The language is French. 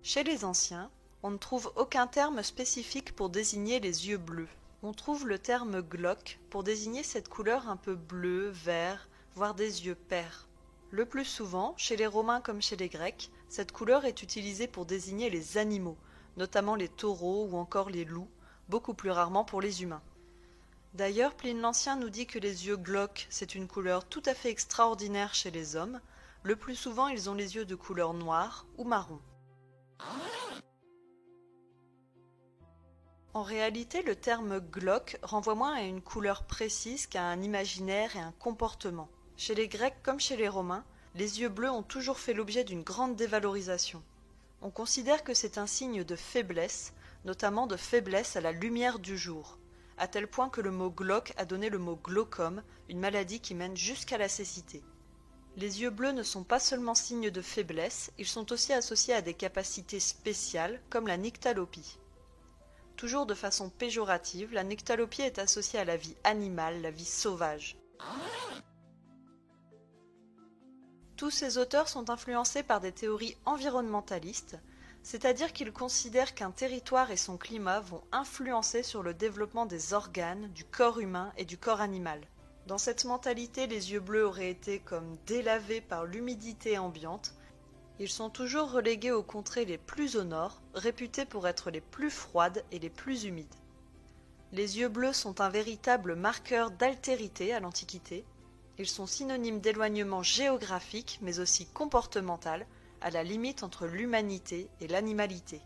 Chez les anciens, on ne trouve aucun terme spécifique pour désigner les yeux bleus. On trouve le terme glauque pour désigner cette couleur un peu bleue, vert, voire des yeux pairs. Le plus souvent, chez les Romains comme chez les Grecs, cette couleur est utilisée pour désigner les animaux, notamment les taureaux ou encore les loups, beaucoup plus rarement pour les humains. D'ailleurs, Pline l'Ancien nous dit que les yeux glauques, c'est une couleur tout à fait extraordinaire chez les hommes. Le plus souvent, ils ont les yeux de couleur noire ou marron. En réalité, le terme glauque renvoie moins à une couleur précise qu'à un imaginaire et un comportement. Chez les Grecs comme chez les Romains, les yeux bleus ont toujours fait l'objet d'une grande dévalorisation. On considère que c'est un signe de faiblesse, notamment de faiblesse à la lumière du jour, à tel point que le mot glauque a donné le mot glaucome, une maladie qui mène jusqu'à la cécité. Les yeux bleus ne sont pas seulement signes de faiblesse, ils sont aussi associés à des capacités spéciales comme la nyctalopie. Toujours de façon péjorative, la nyctalopie est associée à la vie animale, la vie sauvage. Tous ces auteurs sont influencés par des théories environnementalistes, c'est-à-dire qu'ils considèrent qu'un territoire et son climat vont influencer sur le développement des organes, du corps humain et du corps animal. Dans cette mentalité, les yeux bleus auraient été comme délavés par l'humidité ambiante. Ils sont toujours relégués aux contrées les plus au nord, réputées pour être les plus froides et les plus humides. Les yeux bleus sont un véritable marqueur d'altérité à l'Antiquité. Ils sont synonymes d'éloignement géographique, mais aussi comportemental, à la limite entre l'humanité et l'animalité.